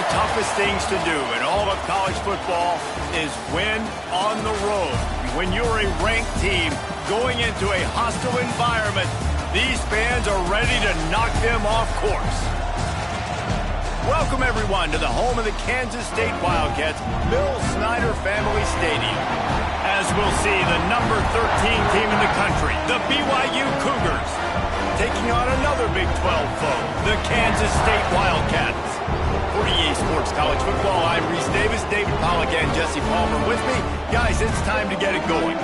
the toughest things to do in all of college football is win on the road. When you're a ranked team going into a hostile environment, these fans are ready to knock them off course. Welcome, everyone, to the home of the Kansas State Wildcats, Bill Snyder Family Stadium. As we'll see, the number 13 team in the country, the BYU Cougars, taking on another Big 12 foe, the Kansas State Wildcats. For EA Sports College Football, I'm Reese Davis, David Pollack, and Jesse Palmer with me. Guys, it's time to get it going.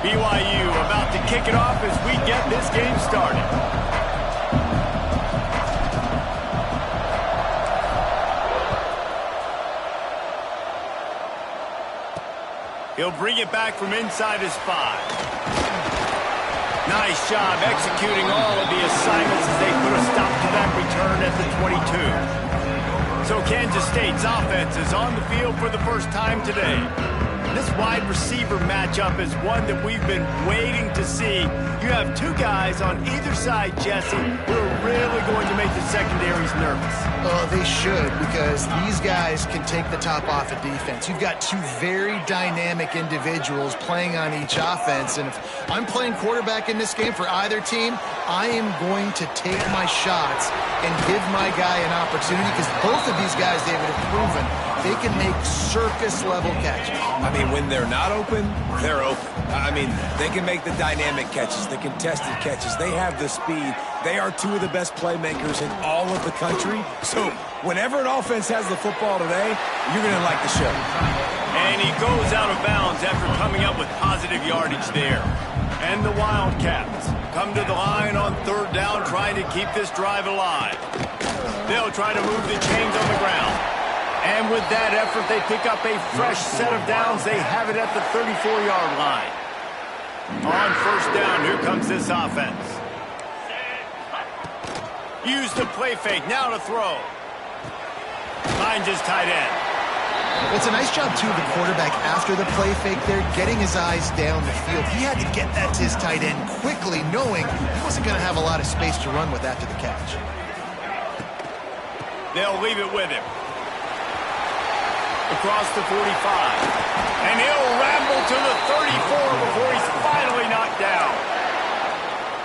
BYU about to kick it off as we get this game started. He'll bring it back from inside his 5. Nice job executing all of the assignments as they put a stop to that return at the 22. So Kansas State's offense is on the field for the first time today. This wide receiver matchup is one that we've been waiting to see. You have two guys on either side, Jesse, who are really going to make the secondaries nervous. Oh, they should, because these guys can take the top off of defense. You've got two very dynamic individuals playing on each offense, and if I'm playing quarterback in this game for either team, I am going to take my shots and give my guy an opportunity, because both of these guys, David, have proven they can make circus-level catches. I mean, when they're not open, they're open. I mean, they can make the dynamic catches, the contested catches. They have the speed. They are two of the best playmakers in all of the country. So whenever an offense has the football today, you're going to like the show. And he goes out of bounds after coming up with positive yardage there. And the Wildcats come to the line on third down, trying to keep this drive alive. They'll try to move the chains on the ground. And with that effort, they pick up a fresh set of downs. They have it at the 34-yard line. On first down, here comes this offense. Use the play fake, now to throw. Finds his tight end. It's a nice job, too, of the quarterback after the play fake there, getting his eyes down the field. He had to get that to his tight end quickly, knowing he wasn't going to have a lot of space to run with after the catch. They'll leave it with him. Across the 45. And he'll ramble to the 34 before he's finally knocked down.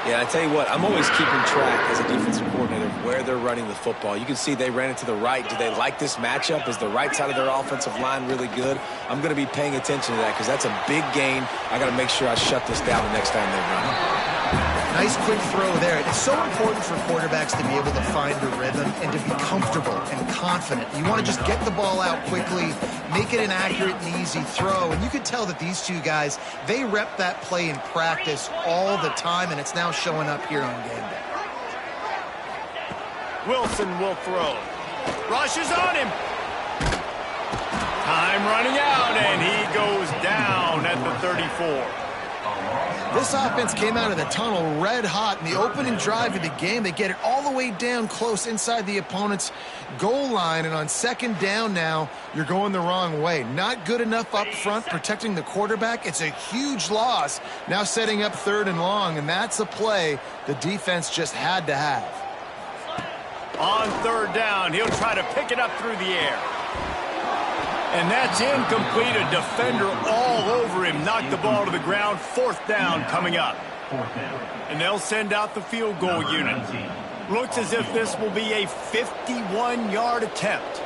Yeah, I tell you what, I'm always keeping track as a defensive coordinator of where they're running the football. You can see they ran it to the right. Do they like this matchup? Is the right side of their offensive line really good? I'm going to be paying attention to that because that's a big gain. I got to make sure I shut this down the next time they run. Nice quick throw there. It's so important for quarterbacks to be able to find the rhythm and to be comfortable and confident. You want to just get the ball out quickly, make it an accurate and easy throw. And you can tell that these two guys, they rep that play in practice all the time, and it's now showing up here on game day. Wilson will throw. Rush is on him. Time running out, and he goes down at the 34. This offense came out of the tunnel red hot in the opening drive of the game. They get it all the way down close inside the opponent's goal line, and on second down now, you're going the wrong way. Not good enough up front protecting the quarterback. It's a huge loss. Now setting up third and long, and that's a play the defense just had to have. On third down, he'll try to pick it up through the air. And that's incomplete. A defender all over him. Knocked the ball to the ground. Fourth down coming up. And they'll send out the field goal unit. Looks as if this will be a 51-yard attempt.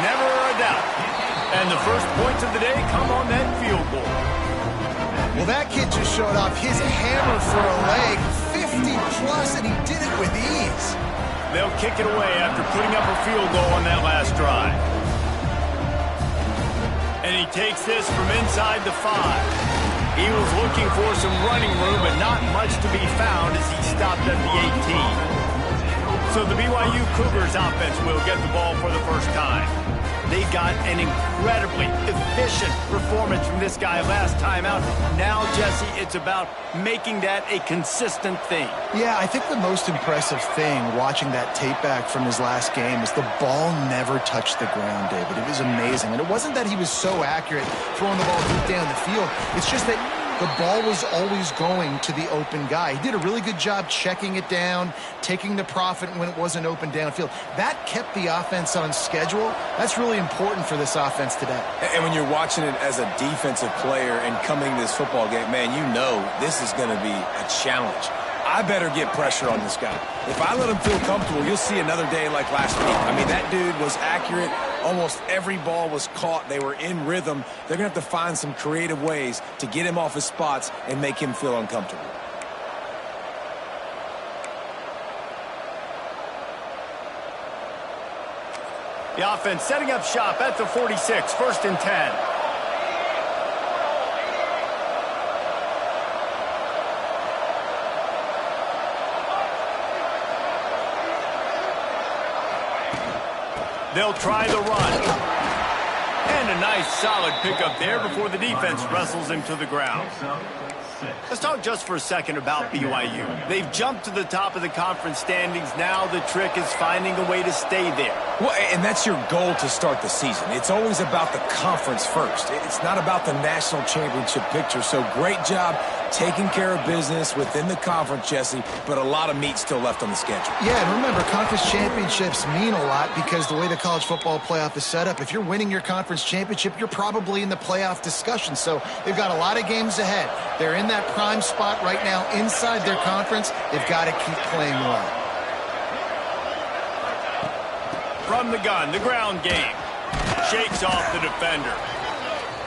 Never a doubt. And the first points of the day come on that field goal. Well, that kid just showed off his hammer for a leg. 50-plus, and he did it with ease. They'll kick it away after putting up a field goal on that last drive. And he takes this from inside the 5. He was looking for some running room, but not much to be found as he stopped at the 18. So the BYU Cougars offense will get the ball for the first time. They've got got an incredibly efficient performance from this guy last time out. Now, Jesse, it's about making that a consistent thing. Yeah, I think the most impressive thing watching that tape back from his last game is the ball never touched the ground, David. It was amazing. And it wasn't that he was so accurate throwing the ball deep down the field. It's just that the ball was always going to the open guy. He did a really good job checking it down, taking the profit when it wasn't open downfield. That kept the offense on schedule. That's really important for this offense today. And when you're watching it as a defensive player and coming to this football game, man, you know this is going to be a challenge. I better get pressure on this guy. If I let him feel comfortable, you'll see another day like last week. I mean, that dude was accurate. Almost every ball was caught. They were in rhythm. They're going to have to find some creative ways to get him off his spots and make him feel uncomfortable. The offense setting up shop at the 46, 1st and 10. They'll try the run. And a nice solid pickup there before the defense wrestles him to the ground. Let's talk just for a second about BYU. They've jumped to the top of the conference standings. Now the trick is finding a way to stay there. Well, and that's your goal to start the season. It's always about the conference first. It's not about the national championship picture. So great job taking care of business within the conference, Jesse, but a lot of meat still left on the schedule. Yeah, and remember, conference championships mean a lot because the way the college football playoff is set up, if you're winning your conference championship, you're probably in the playoff discussion. So they've got a lot of games ahead. They're in that prime spot right now inside their conference. They've got to keep playing well. From the gun, the ground game. Shakes off the defender.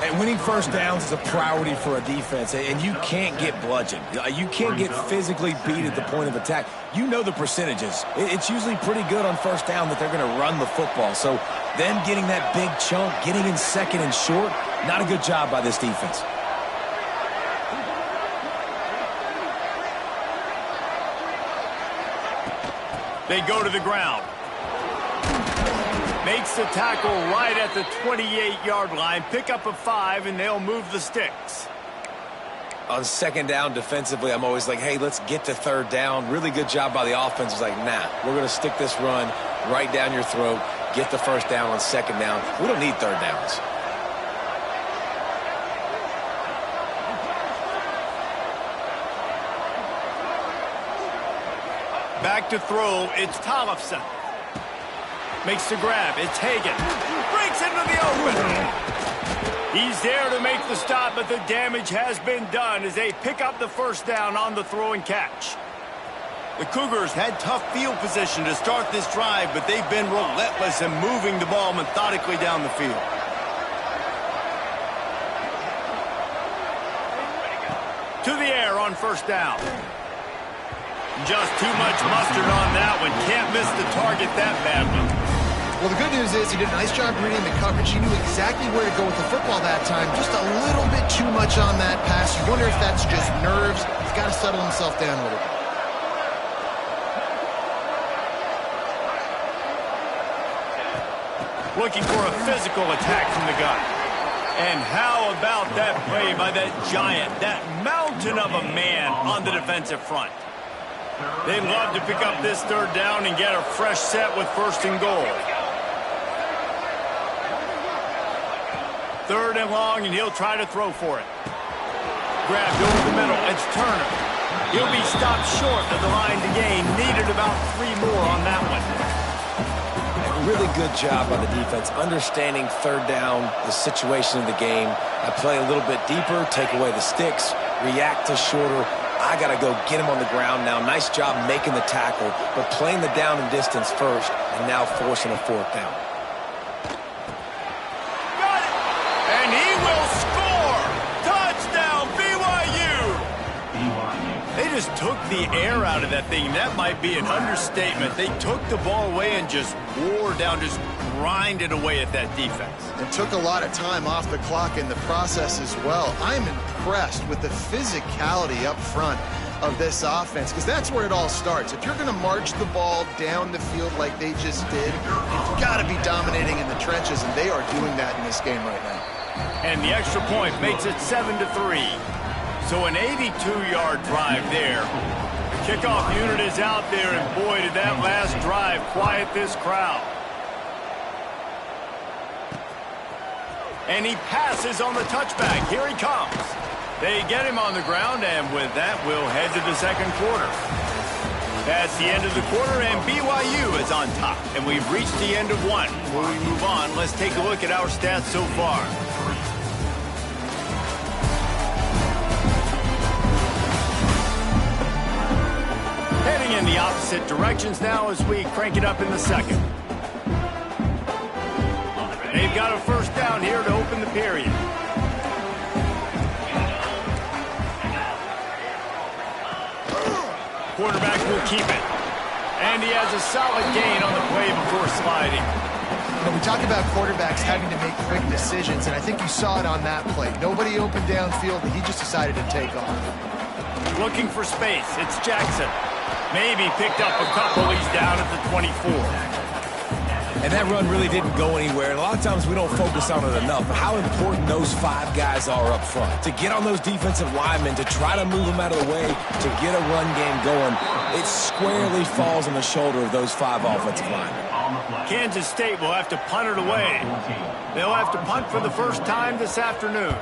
And winning first downs is a priority for a defense, and you can't get bludgeoned. You can't get physically beat at the point of attack. You know the percentages. It's usually pretty good on first down that they're going to run the football. So them getting that big chunk, getting in second and short, not a good job by this defense. They go to the ground. Makes the tackle right at the 28-yard line. Pick up a 5, and they'll move the sticks. On second down defensively, I'm always like, hey, let's get to third down. Really good job by the offense. It's like, nah, we're going to stick this run right down your throat, get the first down on second down. We don't need third downs. Back to throw, it's Tollefson. Makes the grab, it's Hagan. Breaks into the open. He's there to make the stop, but the damage has been done as they pick up the first down on the throw and catch. The Cougars had tough field position to start this drive, but they've been relentless in moving the ball methodically down the field. To the air on first down. Just too much mustard on that one. Can't miss the target that badly. Well, the good news is he did a nice job reading the coverage. He knew exactly where to go with the football that time. Just a little bit too much on that pass. You wonder if that's just nerves. He's got to settle himself down a little bit. Looking for a physical attack from the gun. And how about that play by that giant, that mountain of a man on the defensive front? They'd love to pick up this third down and get a fresh set with 1st and goal. 3rd and long, and he'll try to throw for it. Grabbed over the middle. It's Turner. He'll be stopped short of the line to gain. Needed about 3 more on that one. Really good job by the defense, understanding third down, the situation of the game. I play a little bit deeper, take away the sticks, react to shorter. I got to go get him on the ground now. Nice job making the tackle, but playing the down and distance first, and now forcing a 4th down. Got it! And he will score! Touchdown, BYU! They just took the air out of that thing. That might be an understatement. They took the ball away and just wore down, just grinded away at that defense. And took a lot of time off the clock in the process as well. I'm impressed with the physicality up front of this offense, because that's where it all starts. If you're going to march the ball down the field like they just did, you've got to be dominating in the trenches, and they are doing that in this game right now. And the extra point makes it 7-3. So an 82-yard drive there. The kickoff unit is out there, and boy, did that last drive quiet this crowd. And he passes on the touchback. Here he comes. They get him on the ground, and with that, we'll head to the second quarter. That's the end of the quarter, and BYU is on top. And we've reached the end of one. Before we move on, let's take a look at our stats so far. Heading in the opposite directions now as we crank it up in the second. They've got a first down here to open the period. Quarterback will keep it. And he has a solid gain on the play before sliding. When we talk about quarterbacks having to make quick decisions, and I think you saw it on that play. Nobody opened downfield, and he just decided to take off. Looking for space. It's Jackson. Maybe picked up a couple. He's down at the 24. And that run really didn't go anywhere. And a lot of times we don't focus on it enough. But how important those 5 guys are up front. To get on those defensive linemen, to try to move them out of the way, to get a run game going, it squarely falls on the shoulder of those 5 offensive linemen. Kansas State will have to punt it away. They'll have to punt for the first time this afternoon.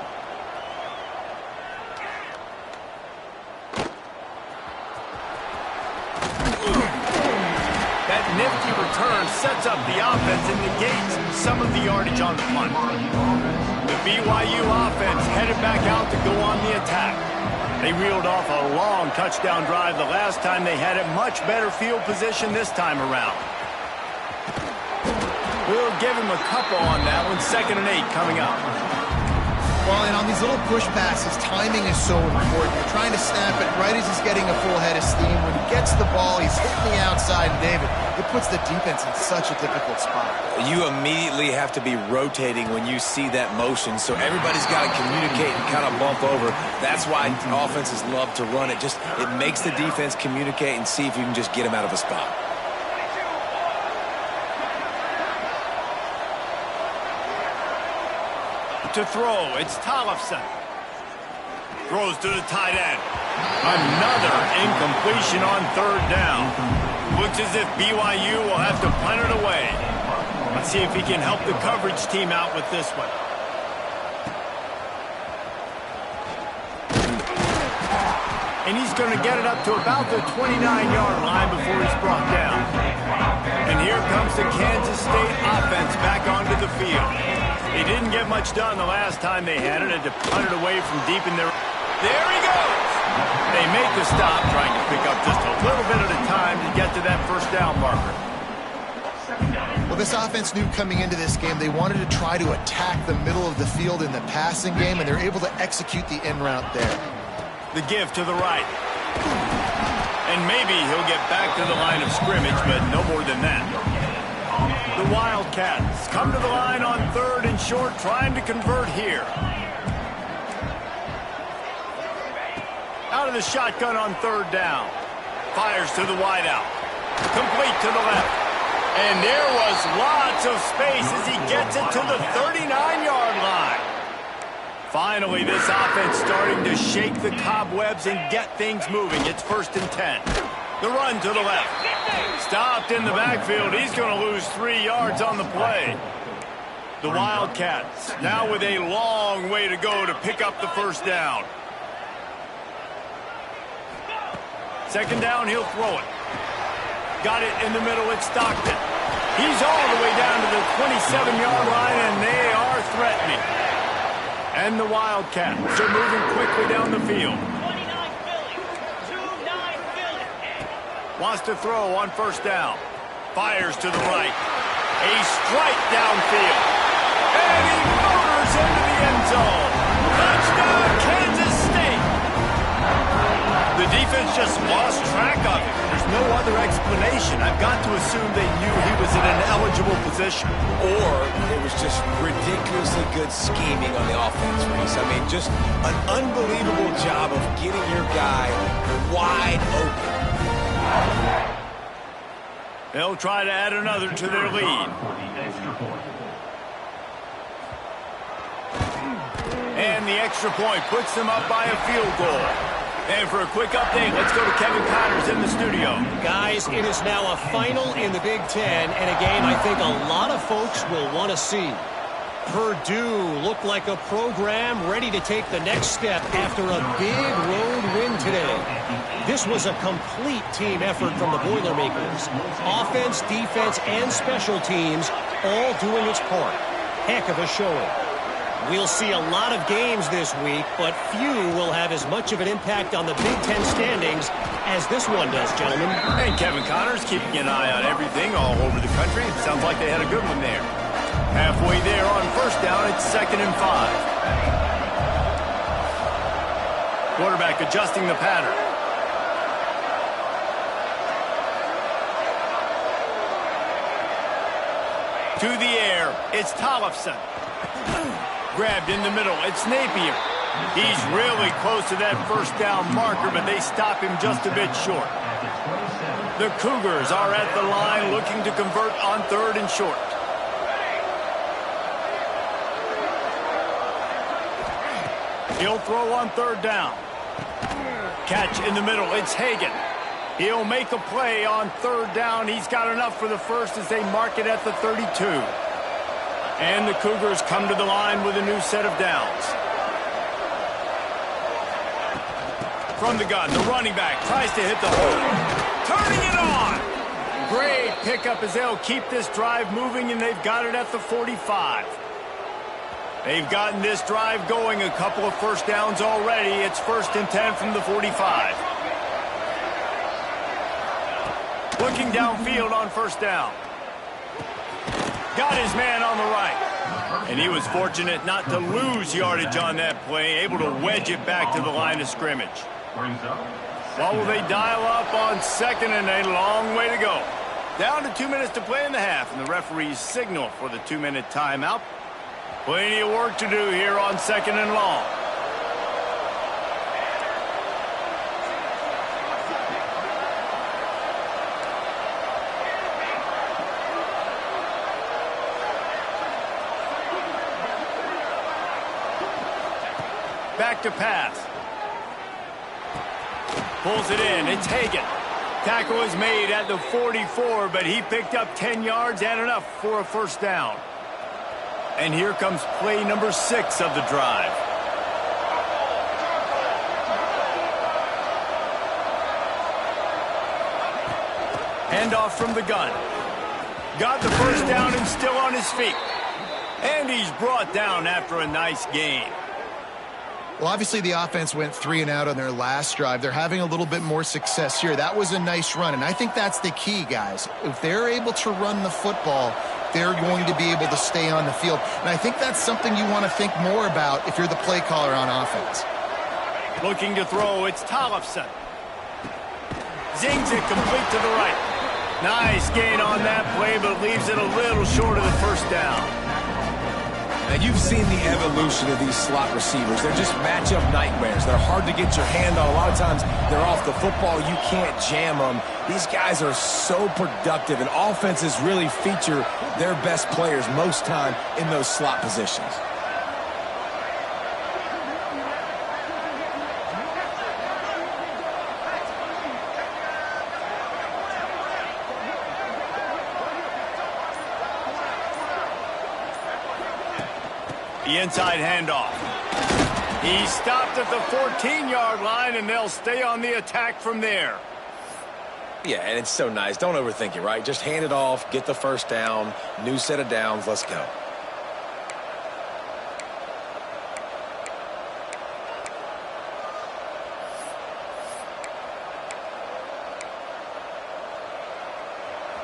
That nifty return sets up the offense and negates some of the yardage on the punt. The BYU offense headed back out to go on the attack. They reeled off a long touchdown drive the last time they had it. Much better field position this time around. We'll give him a couple on that one. 2nd and 8 coming up. Well, and on these little push passes, timing is so important. You're trying to snap it right as he's getting a full head of steam. When he gets the ball, he's hitting the outside, and David, it puts the defense in such a difficult spot. You immediately have to be rotating when you see that motion, so everybody's got to communicate and kind of bump over. That's why offenses love to run it. It makes the defense communicate and see if you can just get him out of a spot. To throw, it's Tollefson. Throws to the tight end. Another incompletion on 3rd down. Looks as if BYU will have to punt it away. Let's see if he can help the coverage team out with this one. And he's going to get it up to about the 29-yard line before he's brought down. And here comes the Kansas State offense back onto the field. They didn't get much done the last time they had it. Had to punt it away from deep in their... There he goes! They make the stop, trying to pick up just a little bit at a time to get to that first down marker. Well, this offense knew coming into this game they wanted to try to attack the middle of the field in the passing game, and they're able to execute the in route there. The give to the right. And maybe he'll get back to the line of scrimmage, but no more than that. The Wildcats come to the line on 3rd and short, trying to convert here. Out of the shotgun on 3rd down. Fires to the wideout. Complete to the left. And there was lots of space as he gets it to the 39-yard line. Finally, this offense starting to shake the cobwebs and get things moving. It's 1st and 10. The run to the left. Stopped in the backfield. He's going to lose 3 yards on the play. The Wildcats now with a long way to go to pick up the first down. 2nd down, he'll throw it. Got it in the middle, it's Stockton. He's all the way down to the 27-yard line, and they are threatening. And the Wildcats are moving quickly down the field. Wants to throw on 1st down. Fires to the right. A strike downfield. And he motors into the end zone. Touchdown, Kansas State. The defense just lost track of it. There's no other explanation. I've got to assume they knew he was in an eligible position. Or it was just ridiculously good scheming on the offense, Reese. I mean, just an unbelievable job of getting your guy wide open. They'll try to add another to their lead. And the extra point puts them up by a field goal. And for a quick update, let's go to Kevin Connors in the studio. Guys, it is now a final in the Big Ten, and a game I think a lot of folks will want to see. Purdue looked like a program ready to take the next step after a big road win today. This was a complete team effort from the Boilermakers. Offense, defense, and special teams all doing its part. Heck of a showing. We'll see a lot of games this week, but few will have as much of an impact on the Big Ten standings as this one does, gentlemen. And Kevin Connors keeping an eye on everything all over the country. Sounds like they had a good one there. Halfway there on first down, it's 2nd and 5. Quarterback adjusting the pattern. To the air, it's Tollefson. Grabbed in the middle, it's Napier. He's really close to that first down marker, but they stop him just a bit short. The Cougars are at the line looking to convert on 3rd and short. He'll throw on 3rd down. Catch in the middle, it's Hagan. He'll make a play on 3rd down. He's got enough for the first as they mark it at the 32. And the Cougars come to the line with a new set of downs. From the gun, the running back tries to hit the hole. Turning it on! Great pickup as they'll keep this drive moving, and they've got it at the 45. They've gotten this drive going, a couple of first downs already. It's 1st and 10 from the 45. Looking downfield on 1st down. Got his man on the right. And he was fortunate not to lose yardage on that play, able to wedge it back to the line of scrimmage. Well, will they dial up on 2nd and a long way to go? Down to 2 minutes to play in the half, and the referees signal for the 2-minute timeout. Plenty of work to do here on 2nd and long. Back to pass. Pulls it in. It's Hagan. Tackle is made at the 44, but he picked up 10 yards and enough for a first down. And here comes play number 6 of the drive. Handoff from the gun. Got the first down and still on his feet. And he's brought down after a nice gain. Well, obviously the offense went 3 and out on their last drive. They're having a little bit more success here. That was a nice run, and I think that's the key, guys. If they're able to run the football, they're going to be able to stay on the field. And I think that's something you want to think more about if you're the play caller on offense. Looking to throw, it's Tollefson. Zings it complete to the right. Nice gain on that play, but leaves it a little short of the first down. Now, you've seen the evolution of these slot receivers. They're just matchup nightmares. They're hard to get your hand on. A lot of times, they're off the football. You can't jam them. These guys are so productive, and offenses really feature their best players most time in those slot positions. The inside handoff. He stopped at the 14-yard line, and they'll stay on the attack from there. Yeah, and it's so nice. Don't overthink it, right? Just hand it off, get the first down, new set of downs, let's go.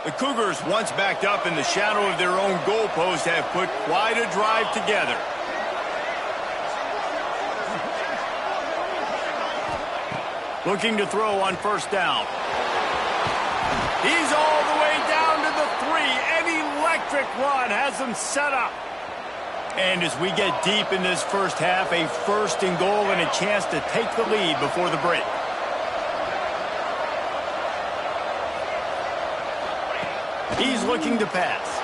The Cougars, once backed up in the shadow of their own goalpost, have put quite a drive together. Looking to throw on first down. He's all the way down to the 3. An electric run has them set up. And as we get deep in this first half, a 1st and goal and a chance to take the lead before the break. He's looking to pass.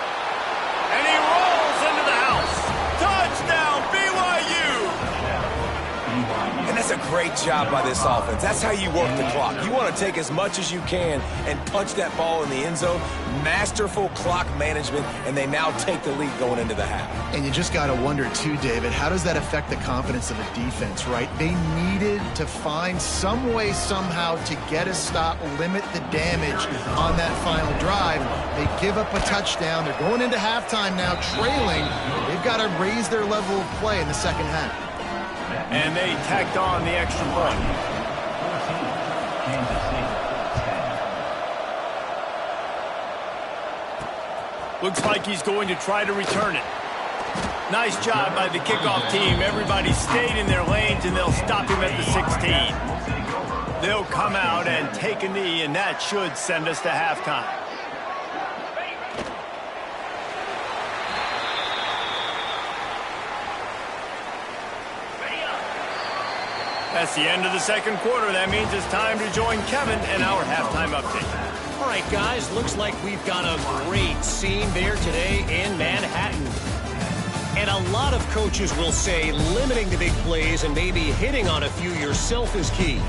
And he rolls into the house. Touchdown, BYU! And that's a great job by this offense. That's how you work the clock. You want to take as much as you can and punch that ball in the end zone. Masterful clock management, and they now take the lead going into the half. And you just got to wonder, too, David, how does that affect the confidence of a defense, right? They needed to find some way, somehow, to get a stop, limit the damage on that final drive. They give up a touchdown. They're going into halftime now, trailing. They've got to raise their level of play in the second half. And they tacked on the extra point. Looks like he's going to try to return it. Nice job by the kickoff team. Everybody stayed in their lanes, and they'll stop him at the 16. They'll come out and take a knee, and that should send us to halftime. That's the end of the second quarter. That means it's time to join Kevin and our halftime update. All right, guys, looks like we've got a great scene there today in Manhattan. And a lot of coaches will say limiting the big plays and maybe hitting on a few yourself is key.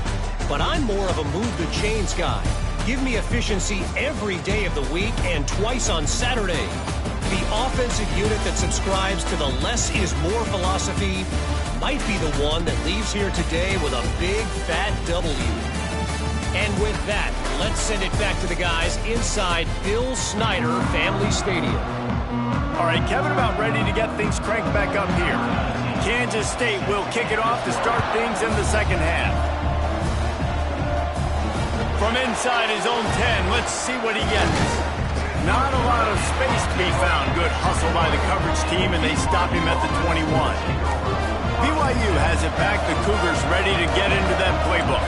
But I'm more of a move the chains guy. Give me efficiency every day of the week and twice on Saturday. The offensive unit that subscribes to the less is more philosophy might be the one that leaves here today with a big fat W. And with that, let's send it back to the guys inside Bill Snyder Family Stadium. All right, Kevin, about ready to get things cranked back up here. Kansas State will kick it off to start things in the second half. From inside his own 10, let's see what he gets. Not a lot of space to be found. Good hustle by the coverage team, and they stop him at the 21. BYU has it back. The Cougars ready to get into that playbook.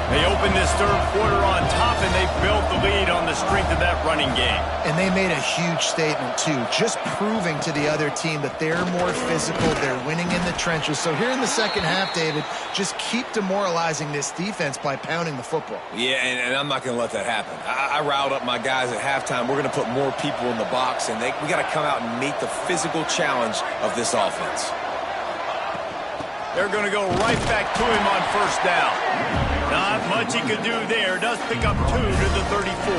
They opened this third quarter on top, and they built the lead on the strength of that running game. And they made a huge statement, too, just proving to the other team that they're more physical, they're winning in the trenches. So here in the second half, David, just keep demoralizing this defense by pounding the football. Yeah, and I'm not going to let that happen. I riled up my guys at halftime. We're going to put more people in the box, and we got to come out and meet the physical challenge of this offense. They're going to go right back to him on first down. Not much he could do there. Does pick up 2 to the 34.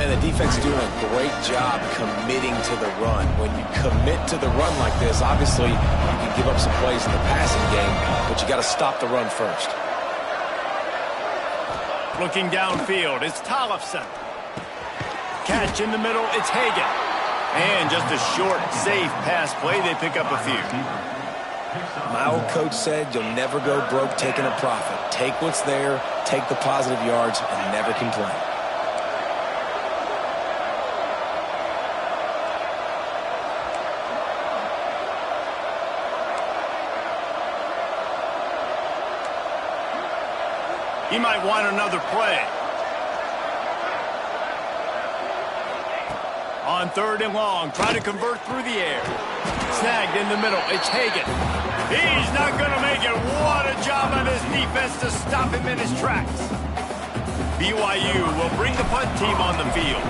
And the defense is doing a great job committing to the run. When you commit to the run like this, obviously you can give up some plays in the passing game, but you got to stop the run first. Looking downfield, it's Tollefson. Catch in the middle, it's Hagan. And just a short, safe pass play. They pick up a few. My old coach said you'll never go broke taking a profit. Take what's there, take the positive yards, and never complain. He might want another play. On third and long, try to convert through the air. Snagged in the middle, it's Hagan. He's not going to make it. What a job on his defense to stop him in his tracks. BYU will bring the punt team on the field.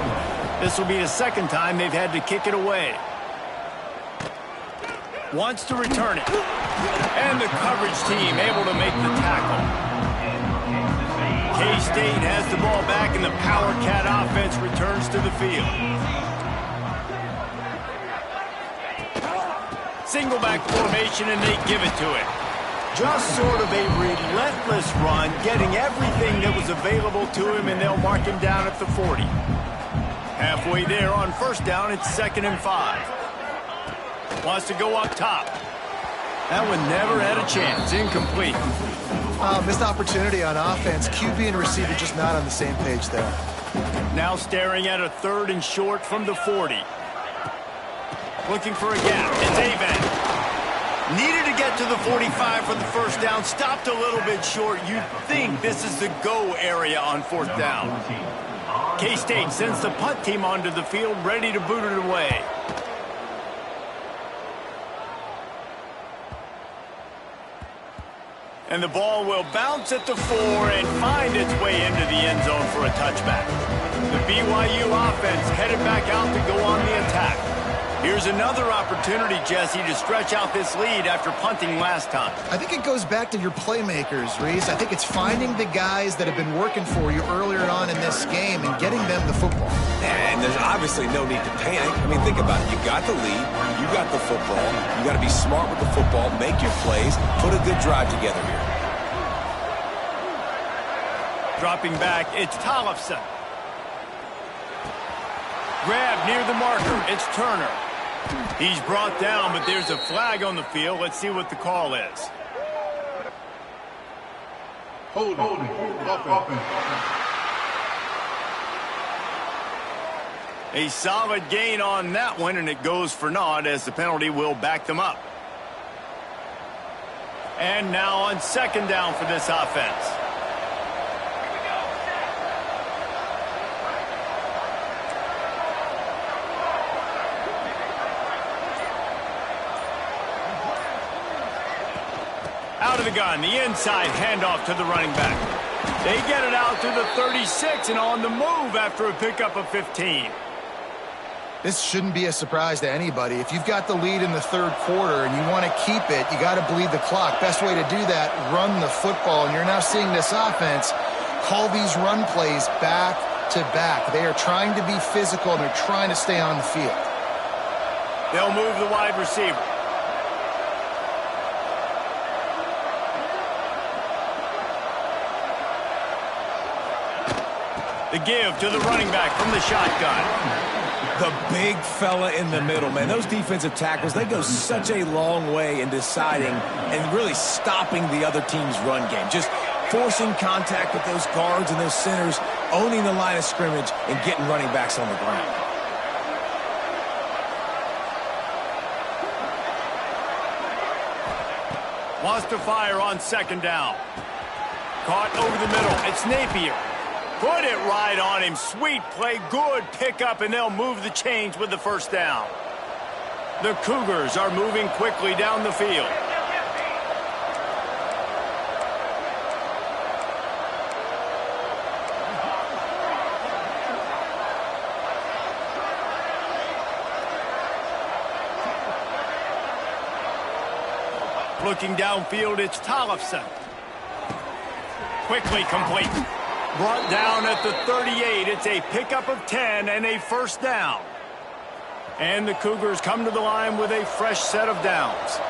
This will be the second time they've had to kick it away. Wants to return it. And the coverage team able to make the tackle. K-State has the ball back, and the Power Cat offense returns to the field. Single back formation, and they give it to it. Just sort of a relentless run, getting everything that was available to him, and they'll mark him down at the 40. Halfway there on first down, it's 2nd and 5. Wants to go up top. That one never had a chance. Incomplete. Missed opportunity on offense. QB and receiver just not on the same page there. Now staring at a 3rd and short from the 40. Looking for a gap. It's Avent. Needed to get to the 45 for the first down. Stopped a little bit short. You'd think this is the go area on 4th down. K-State sends the punt team onto the field, ready to boot it away. And the ball will bounce at the 4 and find its way into the end zone for a touchback. The BYU offense headed back out to go on the attack. Here's another opportunity, Jesse, to stretch out this lead after punting last time. I think it goes back to your playmakers, Reese. I think it's finding the guys that have been working for you earlier on in this game and getting them the football. And there's obviously no need to panic. I mean, think about it. You got the lead. You got the football. You got to be smart with the football, make your plays, put a good drive together here. Dropping back, it's Tollefson. Grab near the marker, it's Turner. He's brought down, but there's a flag on the field. Let's see what the call is. Holding. A solid gain on that one, and it goes for naught as the penalty will back them up. And now on second down for this offense. Out of the gun, the inside handoff to the running back. They get it out to the 36 and on the move after a pickup of 15. This shouldn't be a surprise to anybody. If you've got the lead in the third quarter and you want to keep it, you got to bleed the clock. Best way to do that, run the football. And you're now seeing this offense call these run plays back to back. They are trying to be physical and they're trying to stay on the field. They'll move the wide receiver. The give to the running back from the shotgun. The big fella in the middle, man. Those defensive tackles, they go such a long way in deciding and really stopping the other team's run game. Just forcing contact with those guards and those centers, owning the line of scrimmage, and getting running backs on the ground. Wants to fire on second down. Caught over the middle. It's Napier. Put it right on him. Sweet play. Good pickup, and they'll move the chains with the first down. The Cougars are moving quickly down the field. Looking downfield, it's Tollefson. Quickly complete. Brought down at the 38. It's a pickup of 10 and a first down. And the Cougars come to the line with a fresh set of downs.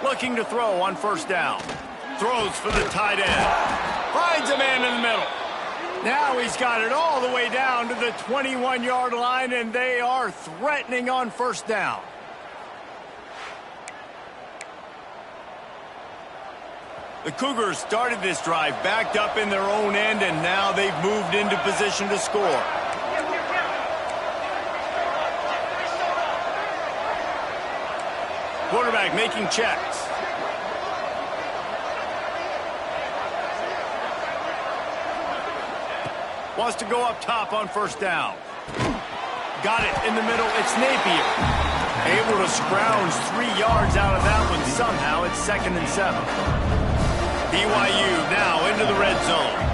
Looking to throw on first down. Throws for the tight end. Finds a man in the middle. Now he's got it all the way down to the 21-yard line, and they are threatening on first down. The Cougars started this drive backed up in their own end, and now they've moved into position to score. Quarterback making checks. Wants to go up top on first down. Got it in the middle. It's Napier. Able to scrounge 3 yards out of that one somehow. It's 2nd and 7. BYU now into the red zone.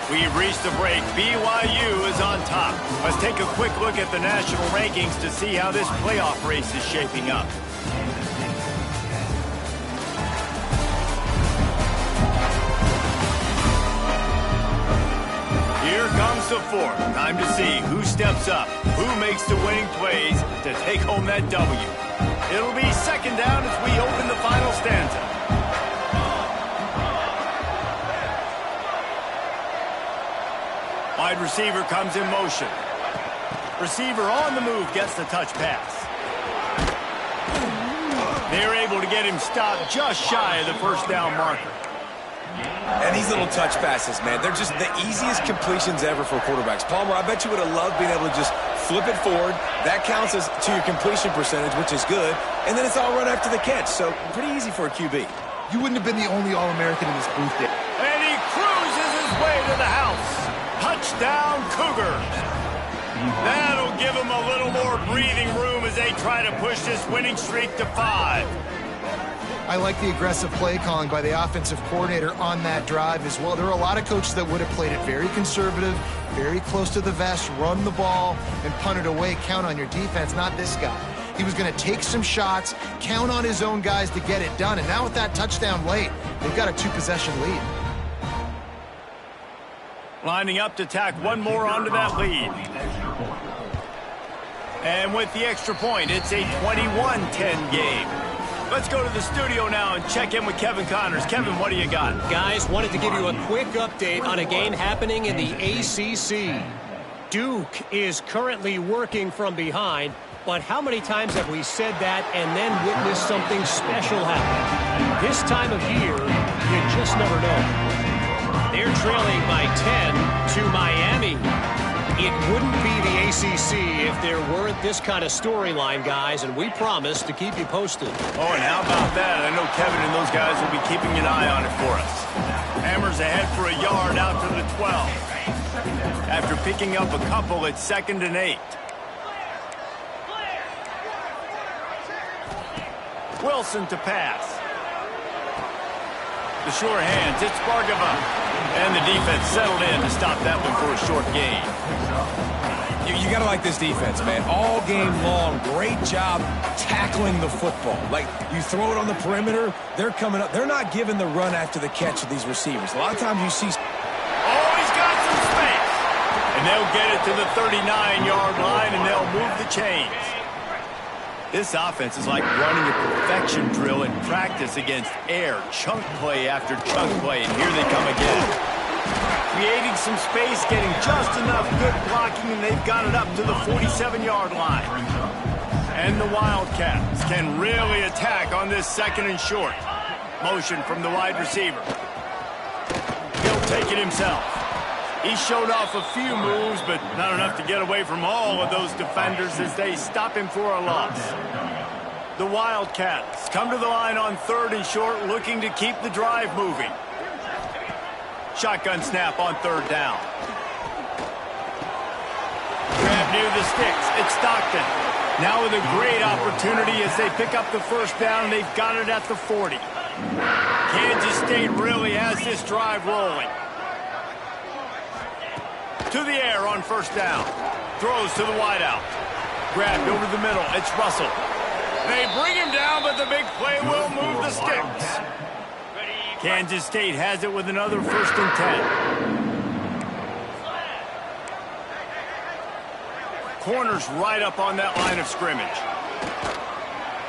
We've reached the break. BYU is on top. Let's take a quick look at the national rankings to see how this playoff race is shaping up. Here comes the fourth. Time to see who steps up, who makes the winning plays to take home that W. It'll be second down as we open the final stanza. Wide receiver comes in motion. Receiver on the move gets the touch pass. They're able to get him stopped just shy of the first down marker. And these little touch passes, man, they're just the easiest completions ever for quarterbacks. Palmer, I bet you would have loved being able to just flip it forward. That counts as to your completion percentage, which is good. And then it's all run after the catch, so pretty easy for a QB. You wouldn't have been the only All-American in this booth yet. And he cruises his way to the house. Touchdown, Cougars. That'll give them a little more breathing room as they try to push this winning streak to 5. I like the aggressive play calling by the offensive coordinator on that drive as well. There are a lot of coaches that would have played it very conservative, very close to the vest, run the ball, and punt it away. Count on your defense, not this guy. He was going to take some shots, count on his own guys to get it done. And now with that touchdown late, they've got a 2-possession lead. Lining up to tack one more onto that lead. And with the extra point, it's a 21-10 game. Let's go to the studio now and check in with Kevin Connors. Kevin, what do you got? Guys, wanted to give you a quick update on a game happening in the ACC. Duke is currently working from behind, but how many times have we said that and then witnessed something special happen? This time of year, you just never know. They're trailing by 10 to Miami. It wouldn't be the ACC if there weren't this kind of storyline, guys, and we promise to keep you posted. Oh, and how about that? I know Kevin and those guys will be keeping an eye on it for us. Hammers ahead for a yard out to the 12. After picking up a couple, it's 2nd and 8. Wilson to pass. The sure hands, it's Bargava. And the defense settled in to stop that one for a short gain. You got to like this defense, man. All game long, great job tackling the football. Like, you throw it on the perimeter, they're coming up. They're not giving the run after the catch of these receivers. A lot of times you see... Oh, he's got some space. And they'll get it to the 39-yard line, and they'll move the chains. This offense is like running a perfection drill in practice against air. Chunk play after chunk play, and here they come again. Creating some space, getting just enough good blocking, and they've got it up to the 47-yard line. And the Wildcats can really attack on this 2nd and short. Motion from the wide receiver. He'll take it himself. He showed off a few moves, but not enough to get away from all of those defenders as they stop him for a loss. The Wildcats come to the line on 3rd and short, looking to keep the drive moving. Shotgun snap on 3rd down. Grab near the sticks. It's Stockton. Now with a great opportunity as they pick up the first down. They've got it at the 40. Kansas State really has this drive rolling. To the air on 1st down. Throws to the wideout. Grabbed over the middle. It's Russell. They bring him down, but the big play will move the sticks. Kansas State has it with another 1st and 10. Corners right up on that line of scrimmage.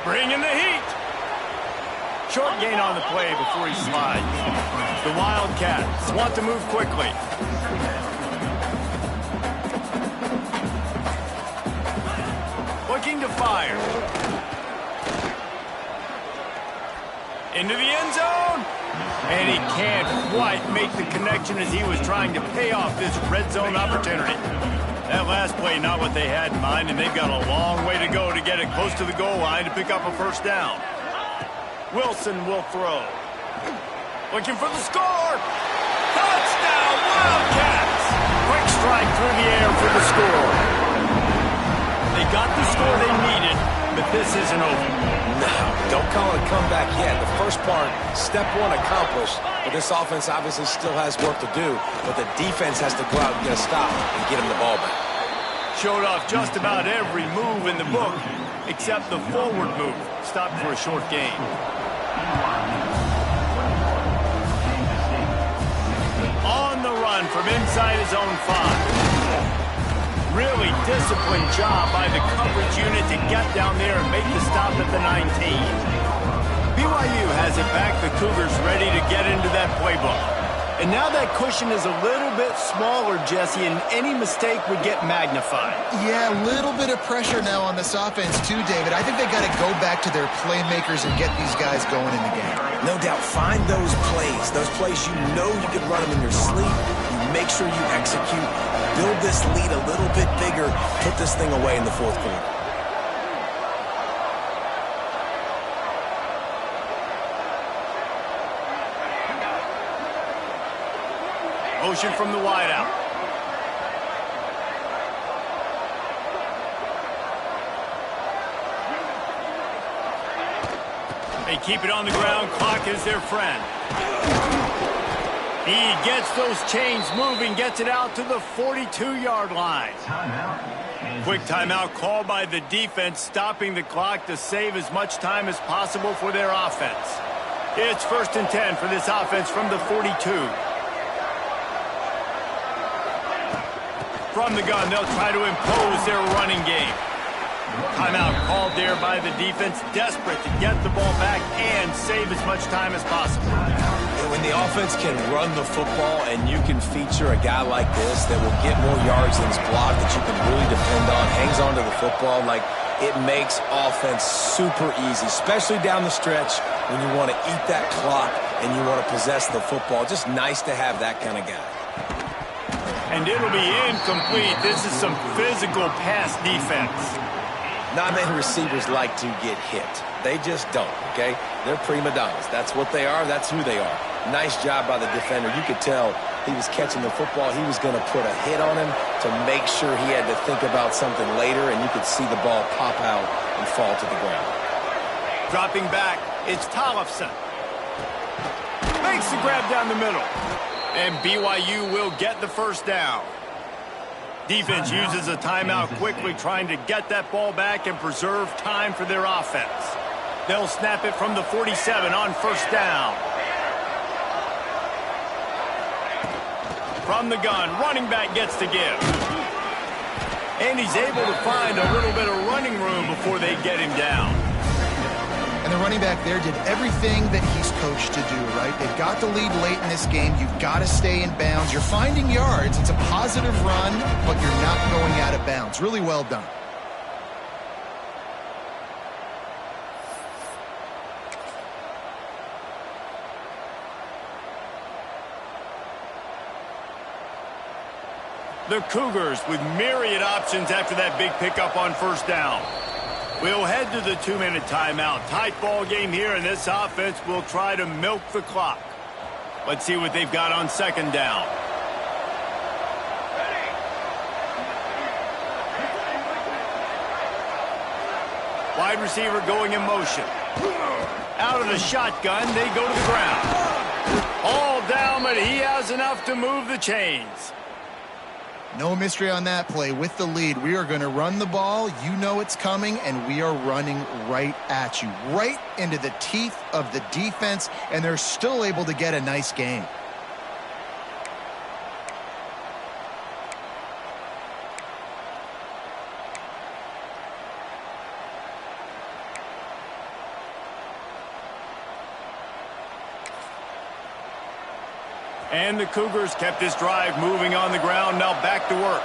Bringing the heat. Short gain on the play before he slides. The Wildcats want to move quickly. Looking to fire. Into the end zone. And he can't quite make the connection as he was trying to pay off this red zone opportunity. That last play, not what they had in mind, and they've got a long way to go to get it close to the goal line to pick up a 1st down. Wilson will throw. Looking for the score. Touchdown, Wildcats. Quick strike through the air for the score. They got the score they needed, but this isn't over. No, don't call it a comeback yet. The first part, step 1 accomplished, but this offense obviously still has work to do, but the defense has to go out and get a stop and get him the ball back. Showed off just about every move in the book, except the forward move. Stopped for a short gain. On the run gun from inside his own 5. Really disciplined job by the coverage unit to get down there and make the stop at the 19. BYU has it back. The Cougars ready to get into that playbook. And now that cushion is a little bit smaller, Jesse, and any mistake would get magnified. Yeah, a little bit of pressure now on this offense too, David. I think they got to go back to their playmakers and get these guys going in the game. No doubt. Find those plays you know you can run them in your sleep. You make sure you execute. Build this lead a little bit bigger. Put this thing away in the fourth quarter. Motion from the wideout. They keep it on the ground. Clock is their friend. He gets those chains moving, gets it out to the 42-yard line. Quick timeout called by the defense, stopping the clock to save as much time as possible for their offense. It's 1st and 10 for this offense from the 42. From the gun, they'll try to impose their running game. Timeout called there by the defense, desperate to get the ball back and save as much time as possible. And when the offense can run the football and you can feature a guy like this that will get more yards than his block, that you can really depend on, hangs on to the football, like it makes offense super easy, especially down the stretch when you want to eat that clock and you want to possess the football. Just nice to have that kind of guy. And it'll be incomplete. This is some physical pass defense. Not many receivers like to get hit. They just don't, okay? They're prima donnas. That's what they are. That's who they are. Nice job by the defender. You could tell he was catching the football. He was going to put a hit on him to make sure he had to think about something later, and you could see the ball pop out and fall to the ground. Dropping back, it's Tollefson. Makes the grab down the middle. And BYU will get the first down. Defense uses a timeout quickly, trying to get that ball back and preserve time for their offense. They'll snap it from the 47 on 1st down. From the gun, running back gets to give. And he's able to find a little bit of running room before they get him down. And the running back there did everything that he's coached to do, right? They've got the lead late in this game. You've got to stay in bounds. You're finding yards. It's a positive run, but you're not going out of bounds. Really well done. The Cougars with myriad options after that big pickup on 1st down. We'll head to the 2-minute timeout. Tight ball game here, and this offense will try to milk the clock. Let's see what they've got on 2nd down. Wide receiver going in motion. Out of the shotgun, they go to the ground. All down, but he has enough to move the chains. No mystery on that play. With the lead, we are going to run the ball. You know it's coming, and we are running right at you, right into the teeth of the defense, and they're still able to get a nice game. And the Cougars kept this drive moving on the ground. Now back to work.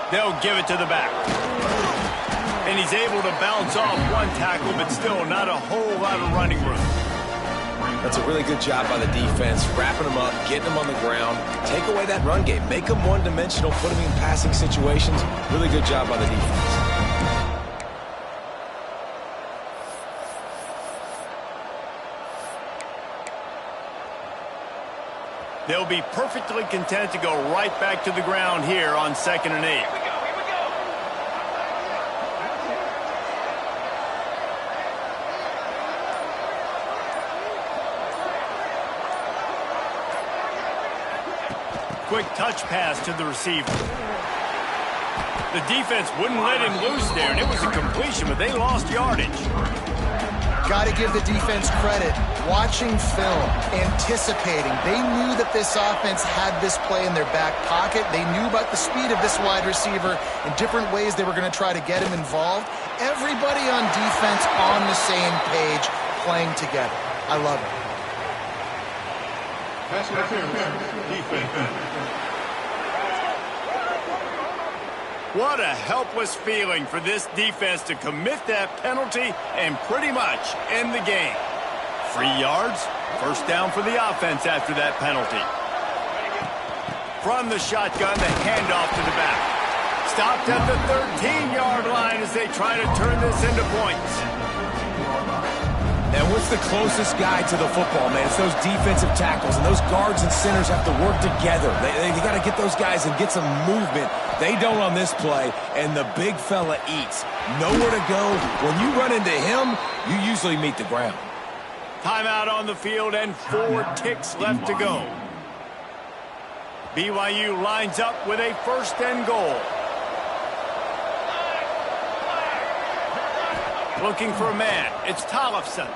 They'll give it to the back. And he's able to bounce off one tackle, but still not a whole lot of running room. That's a really good job by the defense, wrapping them up, getting them on the ground. Take away that run game. Make them one-dimensional, put them in passing situations. Really good job by the defense. They'll be perfectly content to go right back to the ground here on 2nd and 8. Here we go. Quick touch pass to the receiver. The defense wouldn't let him loose there, and it was a completion, but they lost yardage. got to give the defense credit. Watching film, anticipating. They knew that this offense had this play in their back pocket. They knew about the speed of this wide receiver and different ways they were going to try to get him involved. Everybody on defense on the same page, playing together. I love it. What a helpless feeling for this defense to commit that penalty and pretty much end the game. 3 yards, first down for the offense after that penalty. From the shotgun, the handoff to the back. Stopped at the 13-yard line as they try to turn this into points. And what's the closest guy to the football, man? It's those defensive tackles, and those guards and centers have to work together. They got to get those guys and get some movement. They don't on this play, and the big fella eats. Nowhere to go. When you run into him, you usually meet the ground. Timeout on the field and 4 ticks left to go. BYU lines up with a first and goal. Looking for a man. It's Tollefson.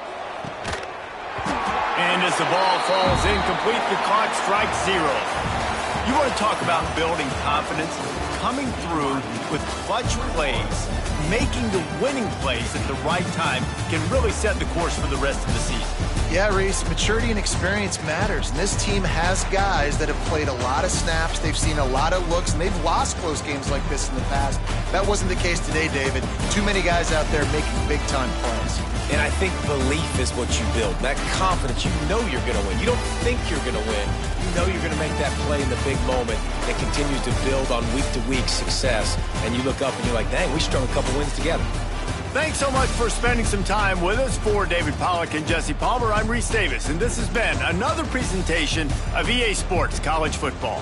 And as the ball falls incomplete, the clock strikes 0. You want to talk about building confidence? Coming through with clutch plays, making the winning plays at the right time can really set the course for the rest of the season. Yeah, Reese, maturity and experience matters, and this team has guys that have played a lot of snaps, they've seen a lot of looks, and they've lost close games like this in the past. That wasn't the case today, David. Too many guys out there making big-time plays. And I think belief is what you build. That confidence, you know you're going to win. You don't think you're going to win. You know you're going to make that play in the big moment that continues to build on week-to-week success. And you look up and you're like, dang, we strung a couple wins together. Thanks so much for spending some time with us. For David Pollack and Jesse Palmer, I'm Reese Davis, and this has been another presentation of EA Sports College Football.